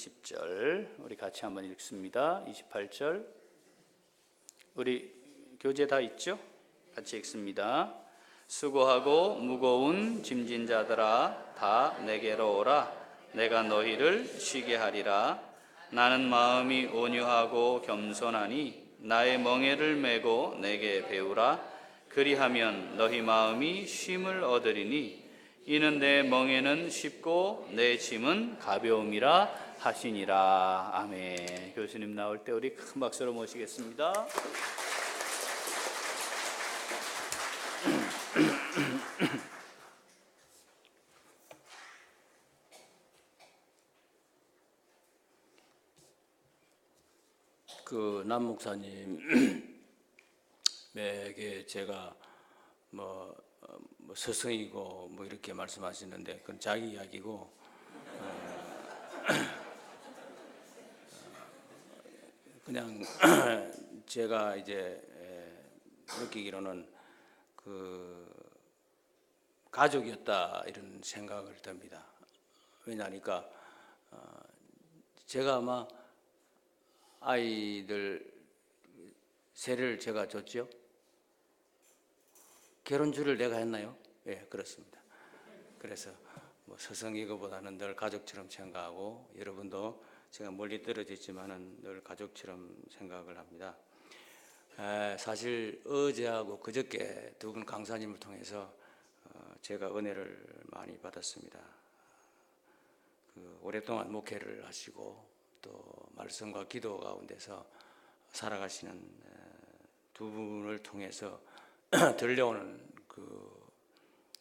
10절 우리 같이 한번 읽습니다. 28절 우리 교재 다 있죠? 같이 읽습니다. 수고하고 무거운 짐진 자들아 다 내게로 오라. 내가 너희를 쉬게 하리라. 나는 마음이 온유하고 겸손하니 나의 멍에를 메고 내게 배우라. 그리하면 너희 마음이 쉼을 얻으리니 이는 내 멍에는 쉽고 내 짐은 가벼움이라 하시니라. 아멘. 교수님 나올 때 우리 큰 박수로 모시겠습니다. 남 목사님에게 제가 스승이고 이렇게 말씀하시는데 그건 자기 이야기고 그냥 제가 이제 느끼기로는 가족이었다 이런 생각을 듭니다. 왜냐하니까 제가 아마 아이들 세를 제가 줬죠. 결혼주를 내가 했나요? 예, 그렇습니다. 그래서 스승이거보다는 늘 가족처럼 생각하고 여러분도 제가 멀리 떨어져 있지만은 늘 가족처럼 생각을 합니다. 사실 어제하고 그저께 두 분 강사님을 통해서 제가 은혜를 많이 받았습니다. 오랫동안 목회를 하시고 또 말씀과 기도 가운데서 살아가시는 두 분을 통해서 들려오는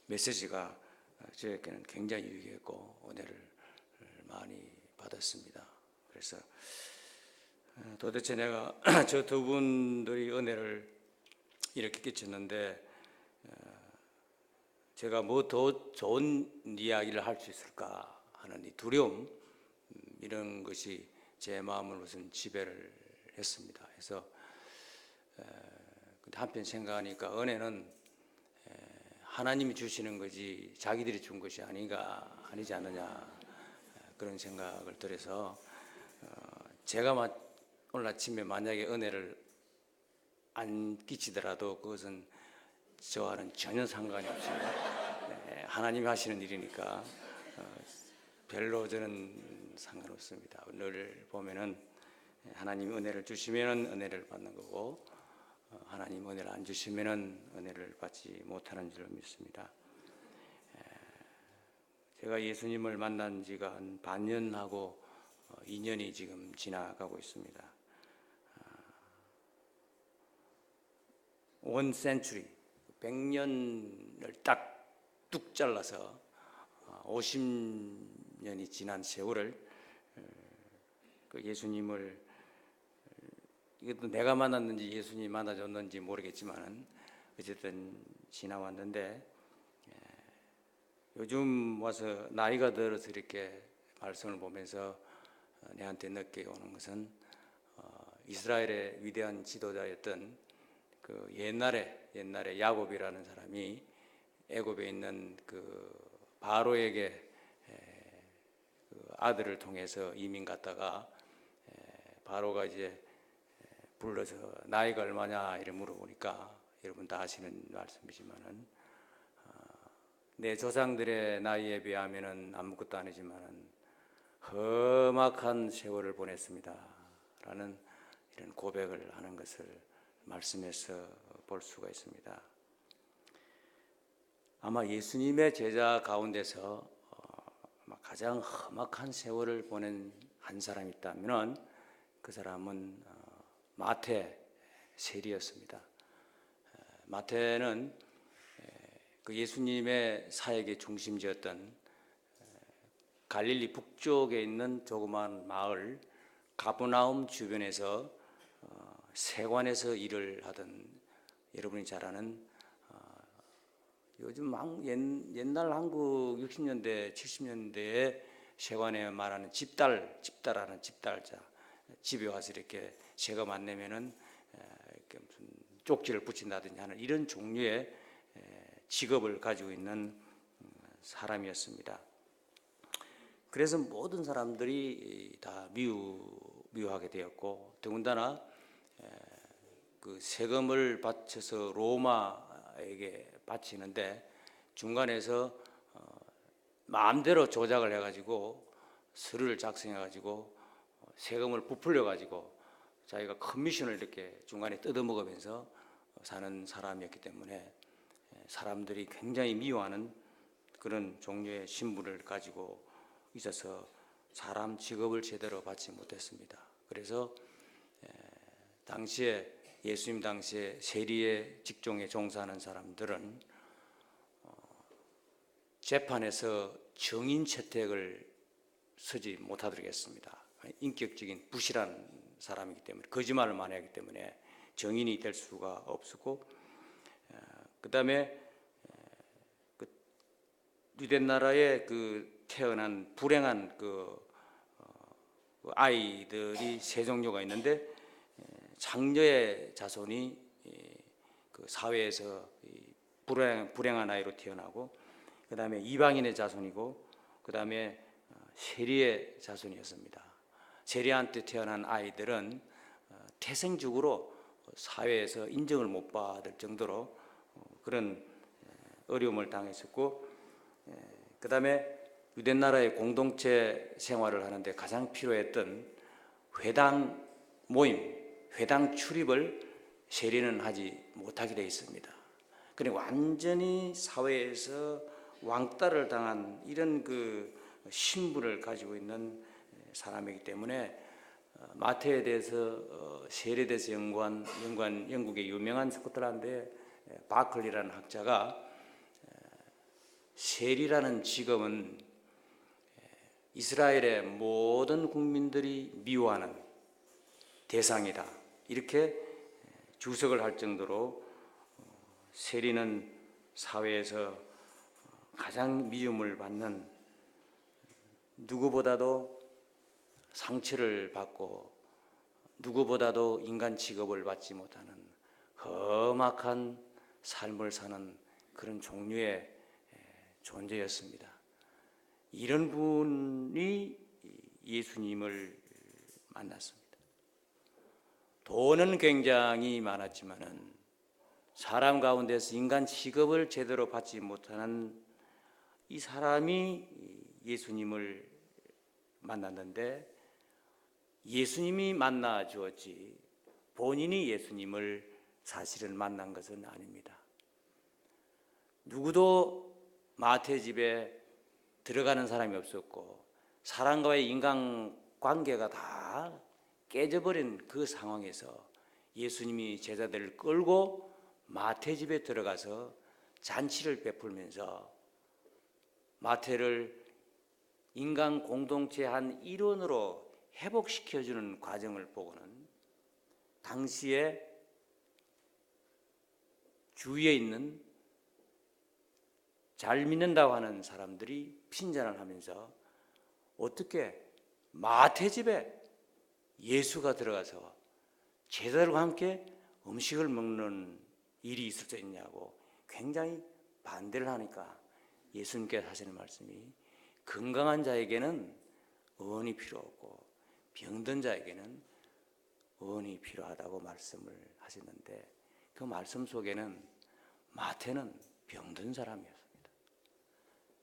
메시지가 저에게는 굉장히 유익했고 은혜를 많이 받았습니다. 그래서 도대체 내가 저 두 분들이 은혜를 이렇게 끼쳤는데 제가 뭐 더 좋은 이야기를 할 수 있을까 하는 이 두려움, 이런 것이 제 마음을 우선 지배를 했습니다. 그래서 한편 생각하니까 은혜는 하나님이 주시는 거지 자기들이 준 것이 아니지 않느냐 그런 생각을 들어서 제가 오늘 아침에 만약에 은혜를 안 끼치더라도 그것은 저와는 전혀 상관이 없습니다. 하나님이 하시는 일이니까 별로 저는 상관없습니다. 늘 보면은 하나님이 은혜를 주시면은 은혜를 받는 거고 하나님 은혜를 안 주시면은 은혜를 받지 못하는 줄 믿습니다. 제가 예수님을 만난 지가 한 반년하고 2년이 지금 지나가고 있습니다. 원 센츄리 100년을 딱 뚝 잘라서 50년이 지난 세월을 예수님을 이것도 내가 만났는지 예수님이 만나줬는지 모르겠지만 어쨌든 지나왔는데 요즘 와서 나이가 들어서 이렇게 말씀을 보면서 내한테 느껴오는 것은 이스라엘의 위대한 지도자였던 옛날에 야곱이라는 사람이 애굽에 있는 바로에게 아들을 통해서 이민 갔다가 바로가 이제 불러서 나이가 얼마냐 이렇게 물어보니까 여러분 다 아시는 말씀이지만은 내 조상들의 나이에 비하면은 아무것도 아니지만은 험악한 세월을 보냈습니다 라는 이런 고백을 하는 것을 말씀에서 볼 수가 있습니다. 아마 예수님의 제자 가운데서 가장 험악한 세월을 보낸 한 사람이 있다면 그 사람은 마태 세리였습니다. 마태는 예수님의 사역의 중심지였던 갈릴리 북쪽에 있는 조그마한 마을 가버나움 주변에서 세관에서 일을 하던, 여러분이 잘 아는 요즘 옛날 한국 60년대 70년대에 세관에 말하는 집달하는 집달자, 집에 와서 이렇게 세금 안 내면은 이렇게 무슨 쪽지를 붙인다든지 하는 이런 종류의 직업을 가지고 있는 사람이었습니다. 그래서 모든 사람들이 다 미워하게 되었고, 더군다나 그 세금을 바쳐서 로마에게 바치는데 중간에서 마음대로 조작을 해가지고 서류를 작성해가지고 세금을 부풀려가지고 자기가 커미션을 이렇게 중간에 뜯어먹으면서 사는 사람이었기 때문에 사람들이 굉장히 미워하는 그런 종류의 신분을 가지고 있어서 사람 직업을 제대로 받지 못했습니다. 그래서 당시에 예수님 당시에 세리의 직종에 종사하는 사람들은 재판에서 정인 채택을 서지 못하도록 했습니다. 인격적인 부실한 사람이기 때문에, 거짓말을 많이 하기 때문에 정인이 될 수가 없었고, 그 다음에 유대 나라에 태어난 불행한 아이들이 세 종류가 있는데, 장녀의 자손이 그 사회에서 불행한 아이로 태어나고, 그 다음에 이방인의 자손이고, 그 다음에 세리의 자손이었습니다. 세리한테 태어난 아이들은 태생적으로 사회에서 인정을 못 받을 정도로 그런 어려움을 당했었고, 그 다음에 유대 나라의 공동체 생활을 하는데 가장 필요했던 회당 모임, 회당 출입을 세리는 하지 못하게 되어 있습니다. 그리고 완전히 사회에서 왕따를 당한 이런 신분을 가지고 있는 사람이기 때문에 마태에 대해서 세리에 대해서 연구한 영국의 유명한 스코틀랜드의 바클리라는 학자가 세리라는 직업은 이스라엘의 모든 국민들이 미워하는 대상이다, 이렇게 주석을 할 정도로 세리는 사회에서 가장 미움을 받는, 누구보다도 상처를 받고 누구보다도 인간 취급을 받지 못하는 험악한 삶을 사는 그런 종류의 존재였습니다. 이런 분이 예수님을 만났습니다. 돈은 굉장히 많았지만은 사람 가운데서 인간 취급을 제대로 받지 못하는 이 사람이 예수님을 만났는데, 예수님이 만나 주었지 본인이 예수님을 사실은 만난 것은 아닙니다. 누구도 마태 집에 들어가는 사람이 없었고 사람과의 인간관계가 다 깨져버린 그 상황에서 예수님이 제자들을 끌고 마태 집에 들어가서 잔치를 베풀면서 마태를 인간 공동체의 한 일원으로 회복시켜주는 과정을 보고는 당시에 주위에 있는 잘 믿는다고 하는 사람들이 핀잔을 하면서 어떻게 마태 집에 예수가 들어가서 제자들과 함께 음식을 먹는 일이 있을 수 있냐고 굉장히 반대를 하니까 예수님께서 하시는 말씀이 건강한 자에게는 의원이 필요 없고 병든 자에게는 의원이 필요하다고 말씀을 하시는데, 그 말씀 속에는 마태는 병든 사람이었습니다.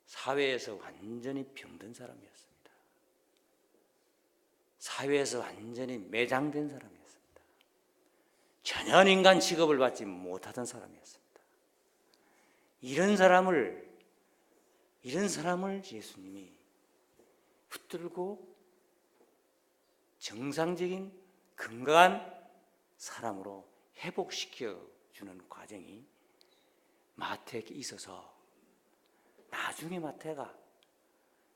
사회에서 완전히 병든 사람이었습니다. 사회에서 완전히 매장된 사람이었습니다. 전혀 인간 취급을 받지 못하던 사람이었습니다. 이런 사람을 예수님이 붙들고 정상적인 건강한 사람으로 회복시켜 주는 과정이 마태에게 있어서, 나중에 마태가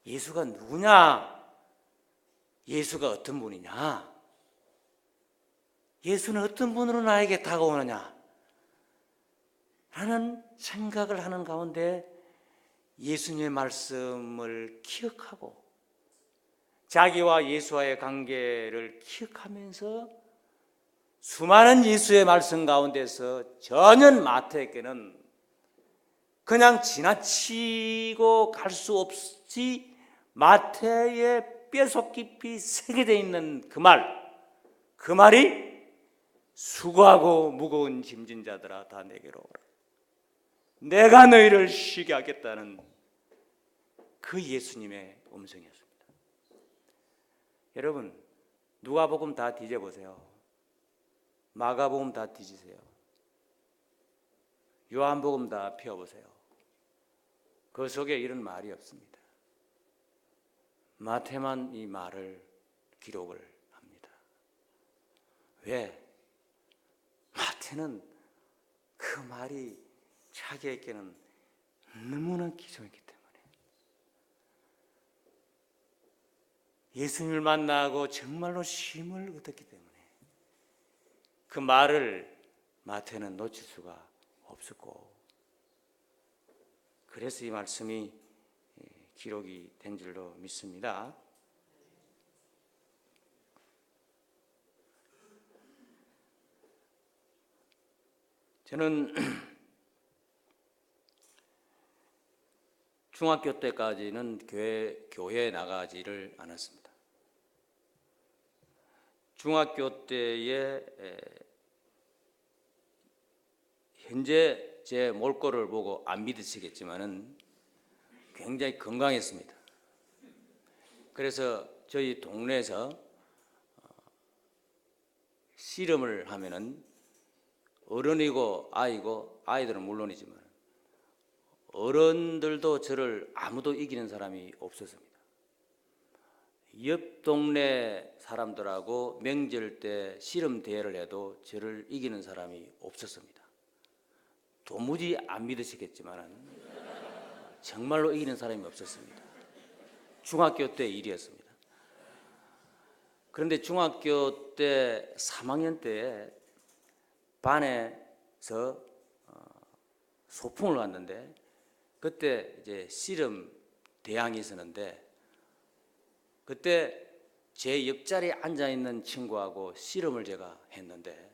예수가 누구냐, 예수가 어떤 분이냐, 예수는 어떤 분으로 나에게 다가오느냐 라는 생각을 하는 가운데 예수님의 말씀을 기억하고 자기와 예수와의 관계를 기억하면서 수많은 예수의 말씀 가운데서 전혀 마태에게는 그냥 지나치고 갈 수 없이 마태의 뼛속 깊이 새겨져 있는 그 말이 수고하고 무거운 짐진 자들아 다 내게로 오라. 내가 너희를 쉬게 하겠다는 그 예수님의 음성이었습니다. 여러분, 누가복음 다 뒤져보세요. 마가복음 다 뒤지세요. 요한복음 다 펴보세요. 그 속에 이런 말이 없습니다. 마태만 이 말을 기록을 합니다. 왜? 마태는 그 말이 자기에게는 너무나 기초했기 때문에 예수님을 만나고 정말로 쉼을 얻었기 때문에 그 말을 마태는 놓칠 수가 없었고, 그래서 이 말씀이 기록이 된 줄로 믿습니다. 저는 중학교 때까지는 교회에 나가지를 않았습니다. 중학교 때에 현재 제 몰골을 보고 안 믿으시겠지만은 굉장히 건강했습니다. 그래서 저희 동네에서 씨름을 하면은 어른이고 아이고, 아이들은 물론이지만 어른들도 저를 아무도 이기는 사람이 없었습니다. 옆 동네 사람들하고 명절 때 씨름 대회를 해도 저를 이기는 사람이 없었습니다. 도무지 안 믿으시겠지만 정말로 이기는 사람이 없었습니다. 중학교 때 일이었습니다. 그런데 중학교 때 3학년 때에 반에서 소풍을 갔는데, 그때 이제 씨름 대항이 있었는데, 그때 제 옆자리에 앉아 있는 친구하고 씨름을 제가 했는데,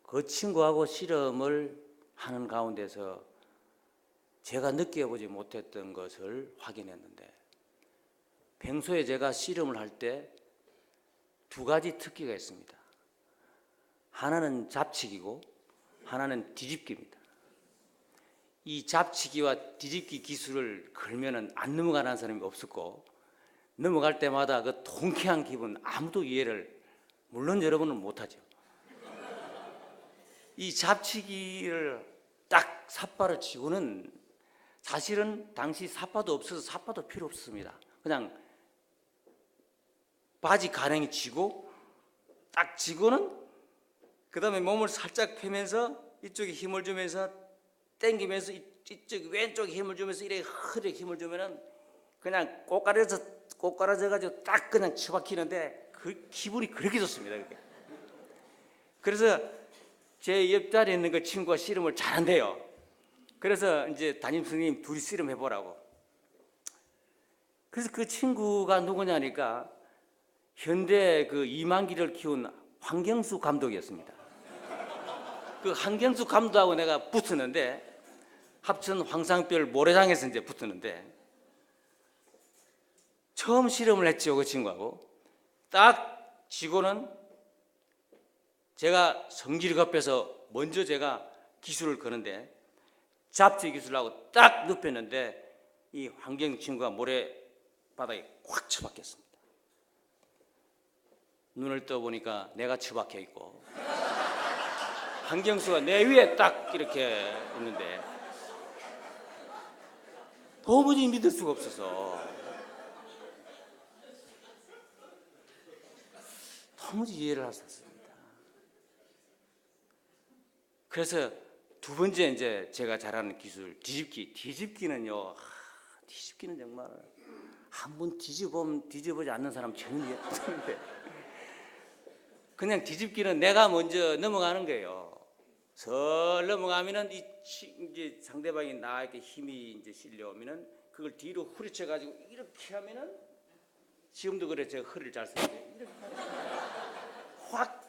그 친구하고 씨름을 하는 가운데서 제가 느껴보지 못했던 것을 확인했는데, 평소에 제가 씨름을 할 때 두 가지 특기가 있습니다. 하나는 잡치기고 하나는 뒤집기입니다. 이 잡치기와 뒤집기 기술을 걸면은 안 넘어가는 사람이 없었고, 넘어갈 때마다 그 통쾌한 기분, 아무도 이해를, 물론 여러분은 못하죠. 이 잡치기를 딱 삿발을 치고는, 사실은 당시 삿바도 없어서 삿바도 필요 없었습니다. 그냥 바지 가랭이 치고 딱 치고는 그 다음에 몸을 살짝 펴면서 이쪽에 힘을 주면서 당기면서 이쪽 왼쪽에 힘을 주면서 이렇게 허리에 힘을 주면은 그냥 꼬꾸라져 가지고 딱 그냥 처박히는데 그 기분이 그렇게 좋습니다. 그렇게. 그래서 제 옆자리에 있는 그 친구가 씨름을 잘한대요. 그래서 이제 담임 선생님 둘이 씨름 해보라고. 그래서 그 친구가 누구냐니까 현대 그 이만기를 키운 황경수 감독이었습니다. 그 황경수 감독하고 내가 붙었는데, 합천 황상별 모래장에서 이제 붙었는데, 처음 씨름을 했죠, 그 친구하고. 딱 지고는 제가 성질이 급해서 먼저 제가 기술을 거는데, 잡지 기술하고 딱 눕혔는데 이 황경 친구가 모래바닥에 확 처박혔습니다. 눈을 떠보니까 내가 처박혀 있고 황경수가 내 위에 딱 이렇게 있는데 도무지 믿을 수가 없어서 도무지 이해를 할 수 없습니다. 그래서 두 번째 이제 제가 잘하는 기술 뒤집기는요. 뒤집기는 정말 한번 뒤집어보지 않는 사람 전혀 없는데 그냥 뒤집기는 내가 먼저 넘어가는 거예요. 설 넘어가면은 이제 상대방이 나에게 힘이 이제 실려오면은 그걸 뒤로 후려쳐 가지고 이렇게 하면은 지금도 그래 제가 허리를 잘 쓰는데 이렇게 확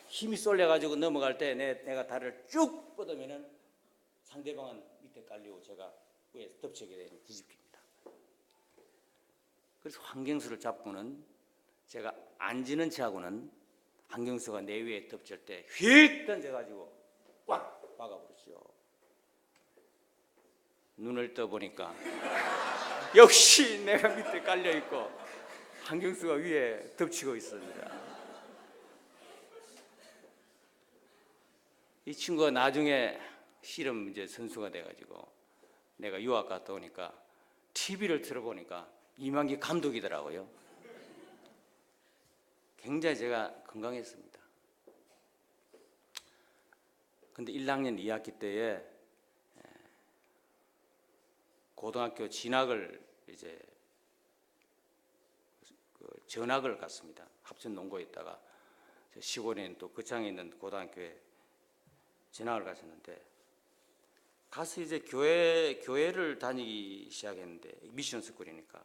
힘이 쏠려 가지고 넘어갈 때 내가 다리를 쭉 뻗으면은 상대방은 밑에 깔리고 제가 위에 덮치게 되는 뒤집기입니다. 그래서 환경수를 잡고는 제가 앉는 체하고는 환경수가 내 위에 덮칠 때 휙 던져가지고 꽉 박아버렸죠. 눈을 떠보니까 역시 내가 밑에 깔려있고 환경수가 위에 덮치고 있습니다. 이 친구가 나중에 씨름 이제 선수가 돼가지고 내가 유학 갔다 오니까 TV를 틀어보니까 이만기 감독이더라고요. 굉장히 제가 건강했습니다. 근데 1학년 2학기 때에 고등학교 진학을 이제 전학을 갔습니다. 합천 농고에 있다가 시골에 있는 또 거창에 있는 고등학교에 진학을 갔었는데 가서 이제 교회를 다니기 시작했는데 미션 스쿨이니까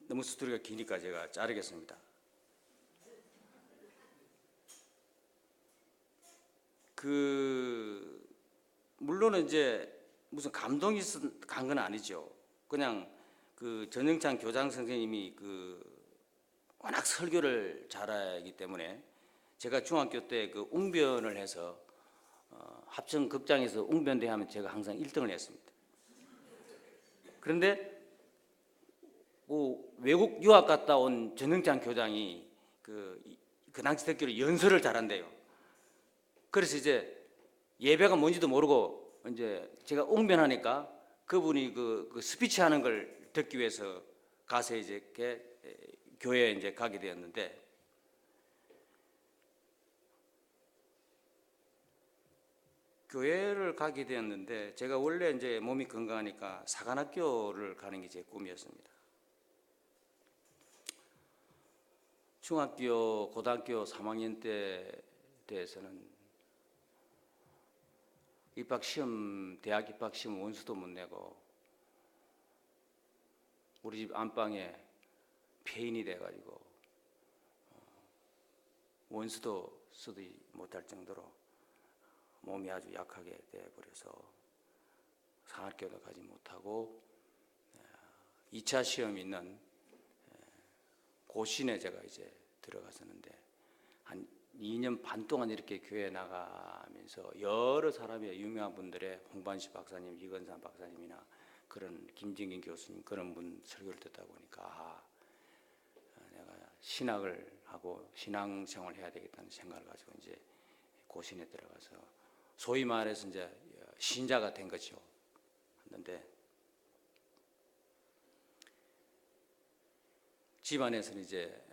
너무 스토리가 기니까 제가 자르겠습니다. 물론은 이제 무슨 감동이 간 건 아니죠. 그냥 그 전영찬 교장 선생님이 워낙 설교를 잘하기 때문에 제가 중학교 때 그 웅변을 해서 합천 극장에서 웅변대 하면 제가 항상 1등을 했습니다. 그런데 외국 유학 갔다 온 전영찬 교장이 그 당시 듣기로 연설을 잘한대요. 그래서 이제 예배가 뭔지도 모르고 이제 제가 웅변하니까 그분이 그 스피치 하는 걸 듣기 위해서 가서 이제 교회에 이제 가게 되었는데 교회를 가게 되었는데 제가 원래 이제 몸이 건강하니까 사관학교를 가는 게 제 꿈이었습니다. 중학교, 고등학교 3학년 때 대해서는 대학 입학 시험 원수도 못 내고 우리 집 안방에 폐인이 돼가지고 원수도 쓰지 못할 정도로 몸이 아주 약하게 돼버려서 상학교도 가지 못하고 2차 시험 있는 고신에 제가 이제 들어갔었는데 한 2년 반 동안 이렇게 교회 나가면서 여러 사람의 유명한 분들의 홍반식 박사님, 이건산 박사님이나 그런 김진긴 교수님 그런 분 설교를 듣다 보니까 내가 신학을 하고 신앙생활을 해야 되겠다는 생각을 가지고 이제 고신에 들어가서 소위 말해서 이제 신자가 된 거죠. 했는데 집안에서는 이제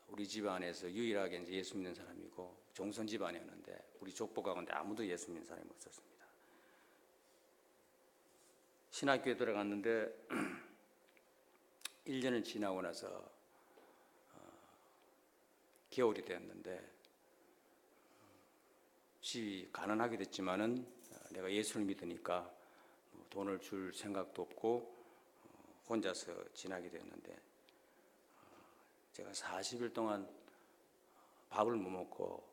우리 집안에서 유일하게 이제 예수 믿는 사람이고 종선 집안이었는데 우리 족보 가운데 아무도 예수 믿는 사람이 없었습니다. 신학교에 들어갔는데 1년을 지나고 나서 겨울이 되었는데 집이 가난하게 됐지만은 내가 예수를 믿으니까 돈을 줄 생각도 없고 혼자서 지나게 되었는데 제가 40일 동안 밥을 못 먹고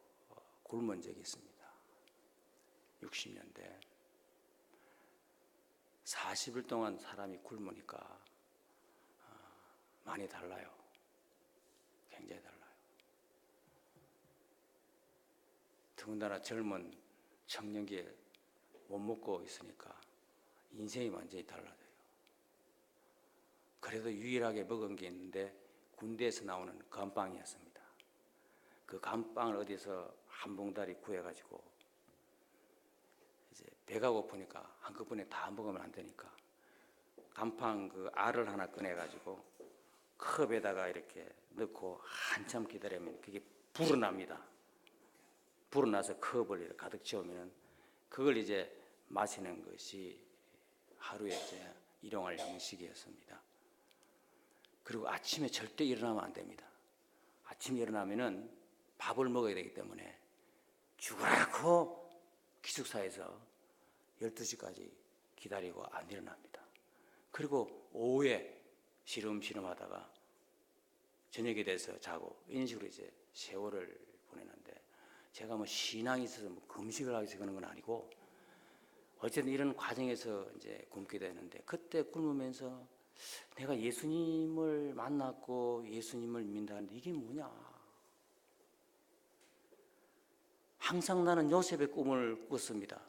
굶은 적이 있습니다. 60년대 40일 동안 사람이 굶으니까 많이 달라요. 굉장히 달라요. 더군다나 젊은 청년기에 못 먹고 있으니까 인생이 완전히 달라져요. 그래도 유일하게 먹은 게 있는데 군대에서 나오는 감빵이었습니다. 그 감빵을 어디서 한 봉다리 구해가지고 이제 배가 고프니까 한꺼번에 다 먹으면 안 되니까 감빵 그 알을 하나 꺼내가지고 컵에다가 이렇게 넣고 한참 기다리면 그게 불어납니다. 불어나서 컵을 이렇게 가득 채우면 그걸 이제 마시는 것이 하루에 이제 일용할 양식이었습니다. 그리고 아침에 절대 일어나면 안 됩니다. 아침에 일어나면은 밥을 먹어야 되기 때문에 죽으라고 기숙사에서 12시까지 기다리고 안 일어납니다. 그리고 오후에 시름시름 하다가 저녁에 돼서 자고 이런 식으로 이제 세월을 보내는데 제가 뭐 신앙이 있어서 뭐 금식을 하기 위해서 그런 건 아니고 어쨌든 이런 과정에서 이제 굶게 되는데 그때 굶으면서 내가 예수님을 만났고 예수님을 믿는다는데 이게 뭐냐? 항상 나는 요셉의 꿈을 꿨습니다.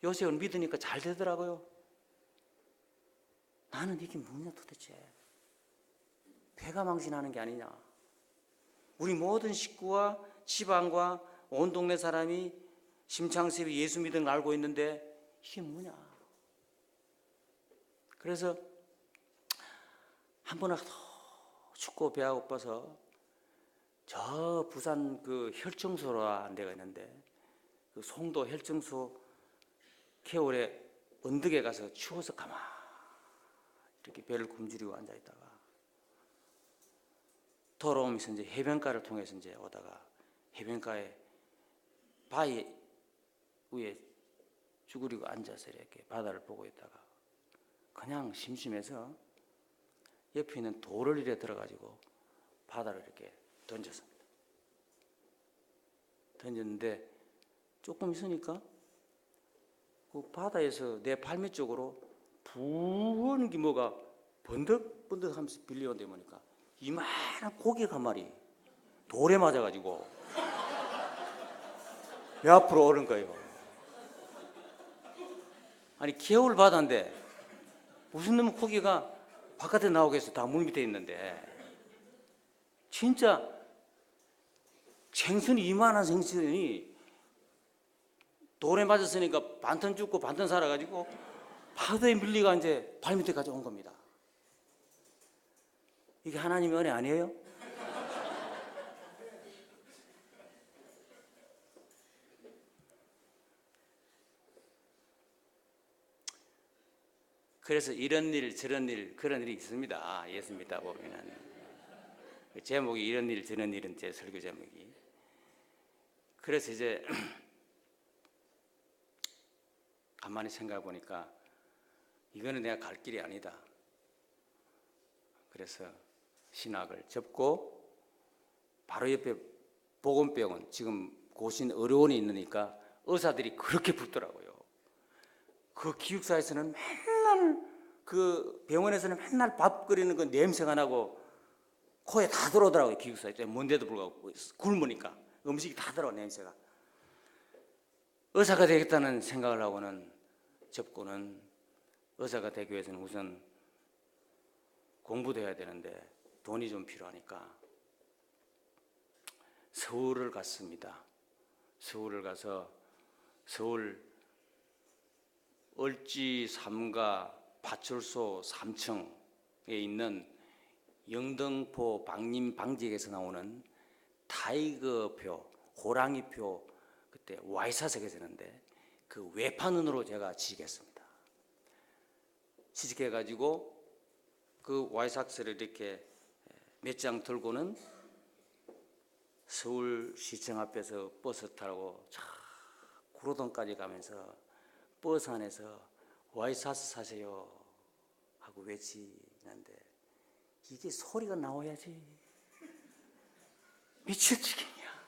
요셉을 믿으니까 잘 되더라고요. 나는 이게 뭐냐 도대체? 배가 망신하는 게 아니냐? 우리 모든 식구와 집안과 온 동네 사람이 심창섭이 예수 믿는 걸 알고 있는데 이게 뭐냐? 그래서 한 번은 춥고 배가 고파서 저 부산 그 혈정소라는 데가 있는데 그 송도 혈정소 개울에 언덕에 가서 추워서 가만히 이렇게 배를 굶주리고 앉아 있다가 돌아오면서 이제 해변가를 통해서 이제 오다가 해변가에 바위 위에 쭈그리고 앉아서 이렇게 바다를 보고 있다가 그냥 심심해서 옆에 있는 돌을 이래 들어가지고 바다를 이렇게 던졌습니다. 던졌는데 조금 있으니까 그 바다에서 내 발밑 쪽으로 부은 게 뭐가 번득번득 하면서 빌려온다 보니까 이만한 고기가 한 마리 돌에 맞아가지고 배 앞으로 오른 거예요. 아니 겨울 바다인데 무슨 놈의 고기가 바깥에 나오겠어. 다 물 밑에 있는데 진짜 생선이 이만한 생선이 돌에 맞았으니까 반턴 죽고 반턴 살아가지고 바다에 밀리가 이제 발밑에까지 온 겁니다. 이게 하나님의 은혜 아니에요? 그래서 이런 일 저런 일 그런 일이 있습니다. 예수 믿다 보면 제목이 이런 일 저런 일은 제 설교 제목이. 그래서 이제 가만히 생각해 보니까 이거는 내가 갈 길이 아니다. 그래서 신학을 접고 바로 옆에 보건병원 지금 고신 의료원이 있으니까 의사들이 그렇게 붙더라고요. 그 기숙사에서는 맨날 그 병원에서는 맨날 밥 끓이는 그 냄새가 나고 코에 다 들어오더라고요. 기숙사에 뭔데도 불구하고 굶으니까 음식이 다 들어와 냄새가. 의사가 되겠다는 생각을 하고는 접고는 의사가 되기 위해서는 우선 공부도 해야 되는데 돈이 좀 필요하니까 서울을 갔습니다. 서울을 가서 서울 을지 3가 파출소 3층에 있는 영등포 방림 방지역에서 나오는 타이거표, 호랑이표 그때 와이사색에 쓰는데 그 외판은으로 제가 지겠습니다. 취직해가지고 그 와이삭스를 이렇게 몇 장 들고는 서울시청 앞에서 버스 타고 차 구로동까지 가면서 버스 안에서 와이사스 사세요 하고 외치는데 이게 소리가 나와야지. 미칠 지경이야.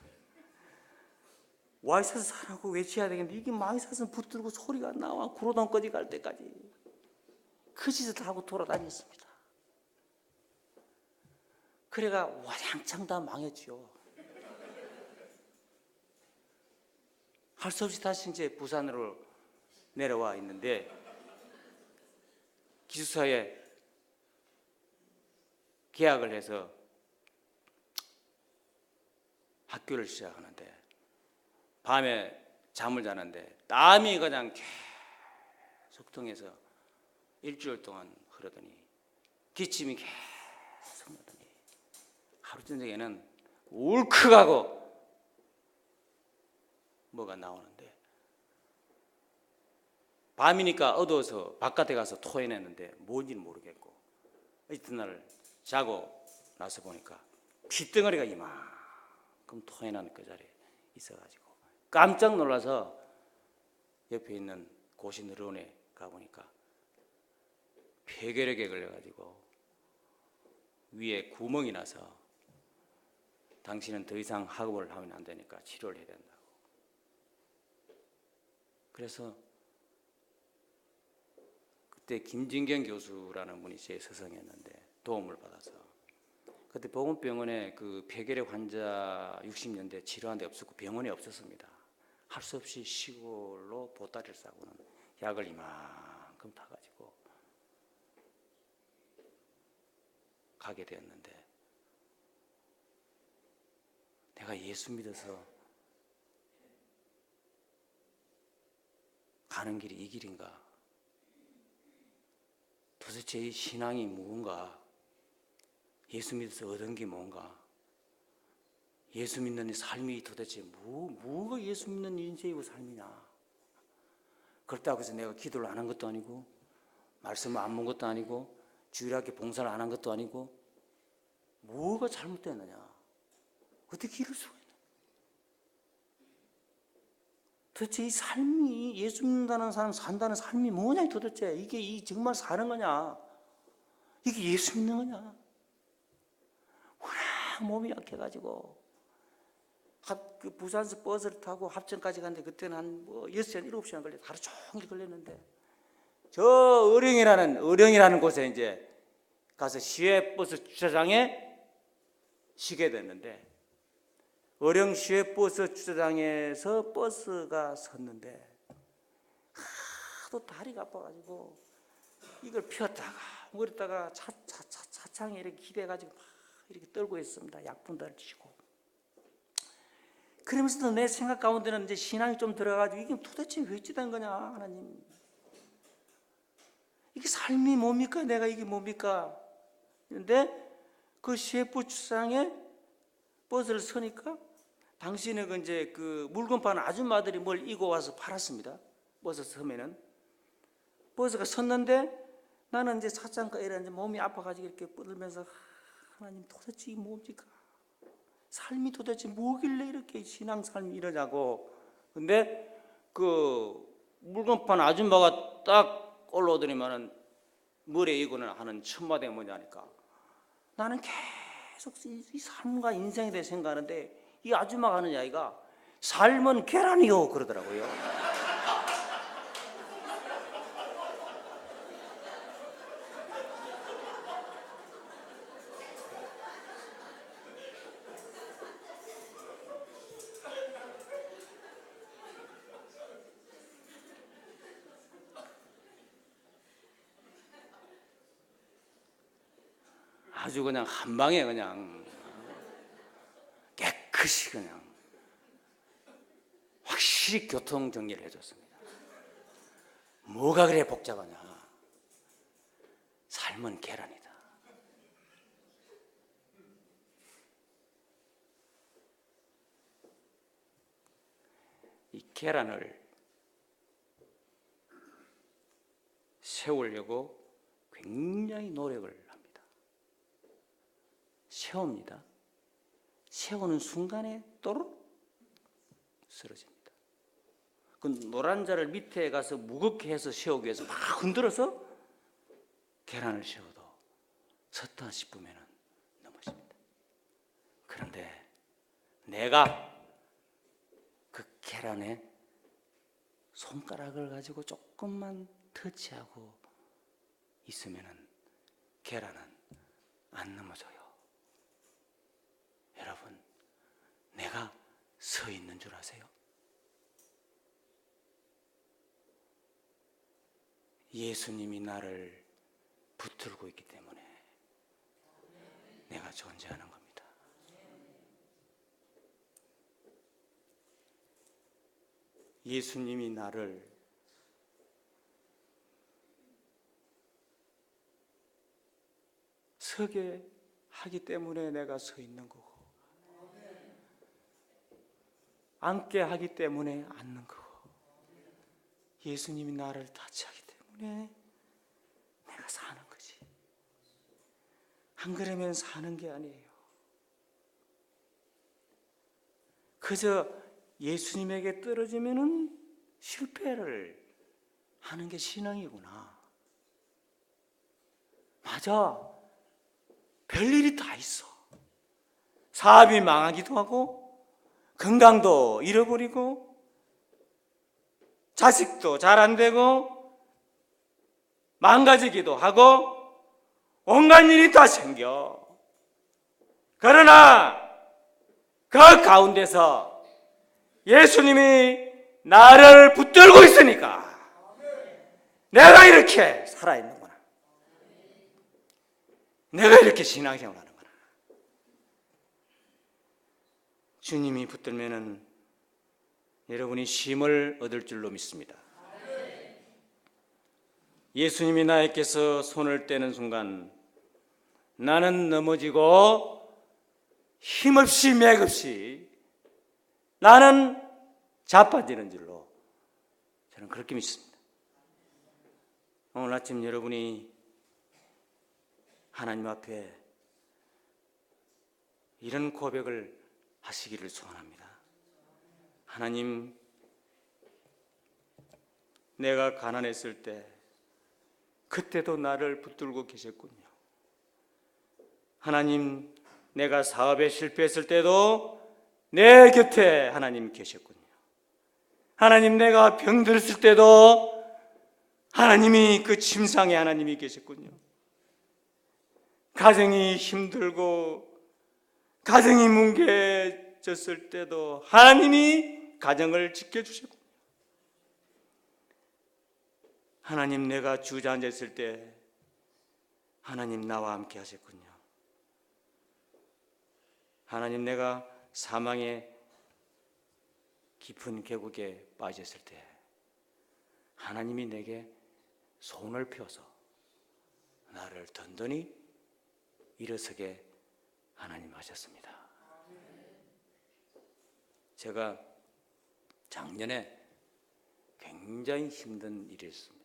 와이사스 사라고 외쳐야 되겠는데 이게 와이사스는 붙들고 소리가 나와. 구로동까지 갈 때까지 그 짓을 하고 돌아다녔습니다. 그래가 와장창 다 망했죠. 할 수 없이 다시 이제 부산으로 내려와 있는데 기숙사에 계약을 해서 학교를 시작하는데 밤에 잠을 자는데 땀이 그냥 계속 등에서 일주일 동안 흐르더니 기침이 계속 나더니 하루 저녁에는 울컥하고 뭐가 나오는데 밤이니까 어두워서 바깥에 가서 토해냈는데 뭔지는 모르겠고 이튿날 자고 나서 보니까 핏덩어리가 이만큼 토해난 그 자리에 있어가지고 깜짝 놀라서 옆에 있는 고신의료원에 가보니까 폐결핵에 걸려가지고 위에 구멍이 나서 당신은 더 이상 학업을 하면 안 되니까 치료를 해야 된다고. 그래서 그때 김진경 교수라는 분이 제 스승이었는데 도움을 받아서 그때 보건병원에 그 폐결핵 환자 60년대 치료한 데 없었고 병원에 없었습니다. 할 수 없이 시골로 보따리를 싸고는 약을 이만큼 타가지고 가게 되었는데 내가 예수 믿어서 가는 길이 이 길인가? 도대체 이 신앙이 무언가? 예수 믿어서 얻은 게 뭔가? 예수 믿는 삶이 도대체 뭐가 예수 믿는 인생이고 삶이냐? 그렇다고 해서 내가 기도를 안 한 것도 아니고 말씀을 안 본 것도 아니고 주일학교 봉사를 안 한 것도 아니고 뭐가 잘못됐느냐? 어떻게 이럴 수가 있냐? 도대체 이 삶이 예수 믿는다는 사람 산다는 삶이 뭐냐 도대체 이게 정말 사는 거냐? 이게 예수 믿는 거냐? 워낙 몸이 약해가지고 그 부산서 버스를 타고 합천까지 갔는데 그때는 한 6시간 7시간 걸려 하루 종일 걸렸는데 저 어령이라는 곳에 이제 가서 시외버스 주차장에 쉬게 됐는데 어령 시외버스 주차장에서 버스가 섰는데 하도 다리가 아파가지고 이걸 폈다가 그랬다가 차창에 이렇게 기대가지고 막 이렇게 떨고 있습니다. 약분다를 치고 그러면서도 내 생각 가운데는 이제 신앙이 좀 들어가지고 이게 도대체 왜 어찌된 거냐 하나님 이게 삶이 뭡니까 내가 이게 뭡니까 그런데 그 시외버스 주차장에 버스를 서니까 당시에는 이제 그 물건 파는 아줌마들이 뭘 이고 와서 팔았습니다. 버스 서면은 버스가 섰는데 나는 이제 차창가 이래 이제 몸이 아파가지고 이렇게 뻗으면서 하나님 도대체 이 뭡니까? 삶이 도대체 뭐길래 이렇게 신앙 삶이 이러냐고. 근데 그 물건 파는 아줌마가 딱 올라오더니만은 머리에 이고는 하는 첫 마디가 뭐냐니까. 나는 계속 이 삶과 인생에 대해 생각하는데 이 아줌마가 하는 이야기가 삶은 계란이요 그러더라고요. 아주 그냥 한 방에 그냥 깨끗이 그냥 확실히 교통 정리를 해줬습니다. 뭐가 그래 복잡하냐? 삶은 계란이다. 이 계란을 세우려고 굉장히 노력을 합니다. 세웁니다. 세우는 순간에 또르륵 쓰러집니다. 그 노란 자를 밑에 가서 무겁게 해서 세우기 위해서 막 흔들어서 계란을 세워도 섰다 싶으면 넘어집니다. 그런데 내가 그 계란에 손가락을 가지고 조금만 터치하고 있으면 계란은 안 넘어져요. 여러분, 내가 서 있는 줄 아세요? 예수님이 나를 붙들고 있기 때문에 내가 존재하는 겁니다. 예수님이 나를 서게 하기 때문에 내가 서 있는 거고 앉게 하기 때문에 앉는 거고 예수님이 나를 타치하기 때문에 내가 사는 거지. 안 그러면 사는 게 아니에요. 그저 예수님에게 떨어지면은 실패를 하는 게 신앙이구나. 맞아. 별일이 다 있어. 사업이 망하기도 하고 건강도 잃어버리고 자식도 잘 안 되고 망가지기도 하고 온갖 일이 다 생겨. 그러나 그 가운데서 예수님이 나를 붙들고 있으니까 내가 이렇게 살아있는구나. 내가 이렇게 신앙생활 하는구나. 주님이 붙들면은 여러분이 힘을 얻을 줄로 믿습니다. 예수님이 나에게서 손을 떼는 순간 나는 넘어지고 힘없이 맥없이 나는 자빠지는 줄로 저는 그렇게 믿습니다. 오늘 아침 여러분이 하나님 앞에 이런 고백을 하시기를 소원합니다. 하나님, 내가 가난했을 때 그때도 나를 붙들고 계셨군요. 하나님, 내가 사업에 실패했을 때도 내 곁에 하나님 계셨군요. 하나님, 내가 병들었을 때도 하나님이 그 침상에 하나님이 계셨군요. 가정이 힘들고 가정이 뭉개졌을 때도 하나님이 가정을 지켜주셨군요. 하나님, 내가 주저앉았을 때 하나님 나와 함께 하셨군요. 하나님, 내가 사망의 깊은 계곡에 빠졌을 때 하나님이 내게 손을 펴서 나를 든든히 일어서게 하나님 하셨습니다. 제가 작년에 굉장히 힘든 일이 있었습니다.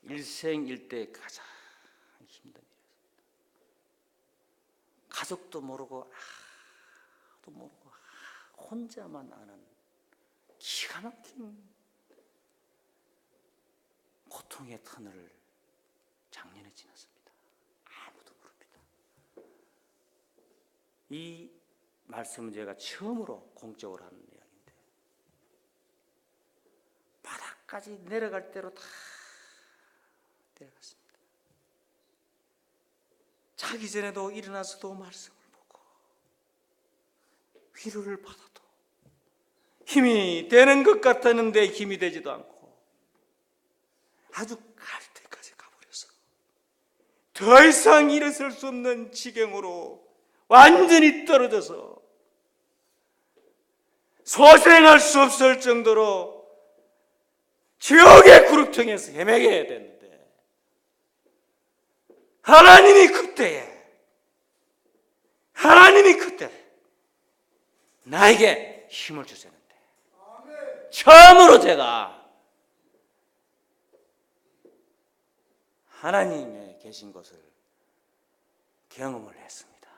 일생일대 가장 힘든 일이었습니다. 가족도 모르고 아무도 모르고 혼자만 아는 기가 막힌 고통의 터널을 작년에 지났습니다. 아무도 모릅니다. 이 말씀은 제가 처음으로 공적으로 하는 이야기인데 바닥까지 내려갈 대로 다 내려갔습니다. 자기 전에도 일어나서도 말씀을 보고 위로를 받아도 힘이 되는 것 같았는데 힘이 되지도 않고 아주 갈 때까지 가버려서 더 이상 일어설 수 없는 지경으로 완전히 떨어져서 소생할 수 없을 정도로 지옥의 구름통에서 헤매게 됐는데 하나님이 그때 나에게 힘을 주셨는데 처음으로 제가 하나님의 계신 것을 경험을 했습니다.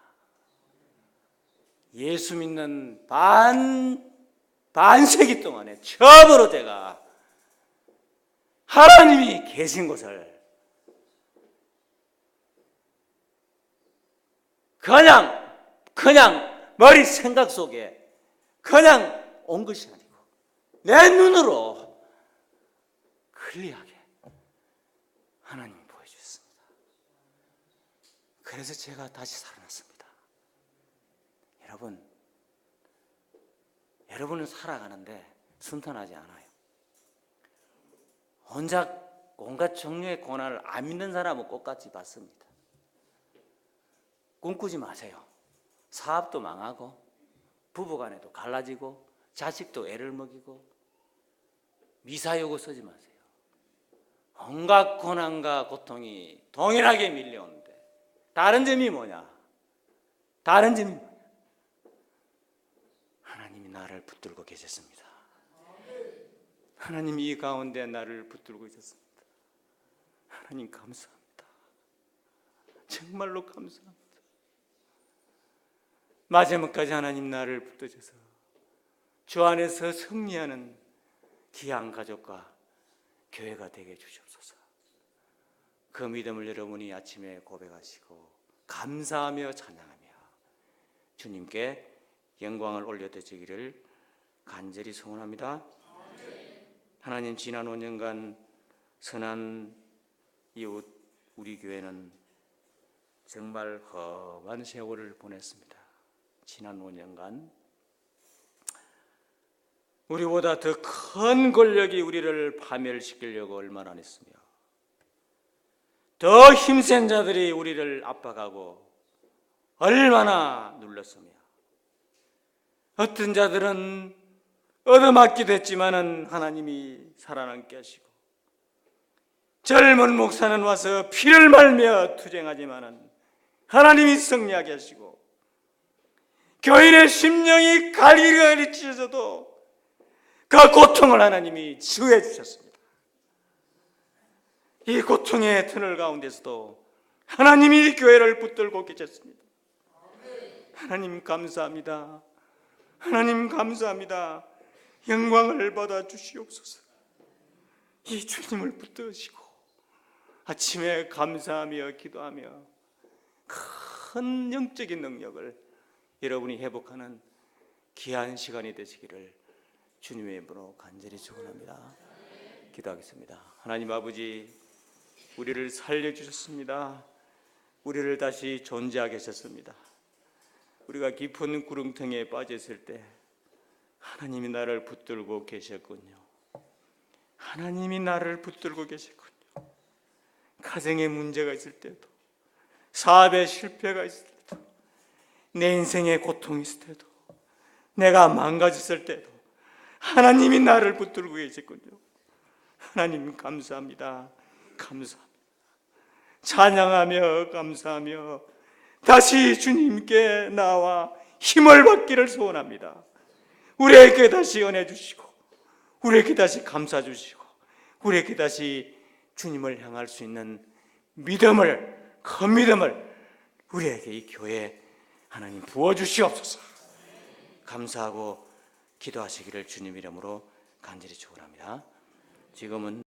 예수 믿는 반세기 동안에 처음으로 제가 하나님이 계신 것을 그냥 머리 생각 속에 그냥 온 것이 아니고 내 눈으로 클리어하게 하나님이 보여주셨습니다. 그래서 제가 다시 살아났습니다. 여러분은 살아가는데 순탄하지 않아요. 혼자 온갖 종류의 고난을 안 믿는 사람은 똑같이 받습니다. 꿈꾸지 마세요. 사업도 망하고 부부간에도 갈라지고 자식도 애를 먹이고 미사여구 쓰지 마세요. 온갖 고난과 고통이 동일하게 밀려오는데 다른 점이 뭐냐? 하나님이 나를 붙들고 계셨습니다. 하나님이 이 가운데 나를 붙들고 있었습니다. 하나님 감사합니다. 정말로 감사합니다. 마지막까지 하나님 나를 붙드셔서 주 안에서 승리하는 귀한 가족과 교회가 되게 해주시옵소서. 그 믿음을 여러분이 아침에 고백하시고 감사하며 찬양하며 주님께 영광을 올려드리기를 간절히 소원합니다. 하나님, 지난 5년간 선한 이웃 우리 교회는 정말 험한 세월을 보냈습니다. 지난 5년간 우리보다 더 큰 권력이 우리를 파멸시키려고 얼마나 했으며, 더 힘센 자들이 우리를 압박하고 얼마나 눌렀으며, 어떤 자들은 얻어맞기도 했지만은 하나님이 살아남게 하시고, 젊은 목사는 와서 피를 말며 투쟁하지만은 하나님이 승리하게 하시고, 교인의 심령이 갈기갈기 찢어져도 그 고통을 하나님이 치유해 주셨습니다. 이 고통의 터널 가운데서도 하나님이 교회를 붙들고 계셨습니다. 하나님 감사합니다. 하나님 감사합니다. 영광을 받아 주시옵소서. 이 주님을 붙드시고 아침에 감사하며 기도하며 큰 영적인 능력을 여러분이 회복하는 귀한 시간이 되시기를 주님의 이름으로 간절히 축원합니다. 기도하겠습니다. 하나님 아버지, 우리를 살려주셨습니다. 우리를 다시 존재하게 하셨습니다. 우리가 깊은 구름통에 빠졌을 때 하나님이 나를 붙들고 계셨군요. 하나님이 나를 붙들고 계셨군요. 가정에 문제가 있을 때도, 사업에 실패가 있을 때도, 내 인생에 고통이 있을 때도, 내가 망가졌을 때도 하나님이 나를 붙들고 계셨군요. 하나님 감사합니다. 감사합니다. 찬양하며 감사하며 다시 주님께 나와 힘을 받기를 소원합니다. 우리에게 다시 은혜 주시고, 우리에게 다시 감사 주시고, 우리에게 다시 주님을 향할 수 있는 믿음을, 큰 믿음을 우리에게 이 교회에 하나님 부어주시옵소서. 감사하고 기도하시기를 주님 이름으로 간절히 축원합니다. 지금은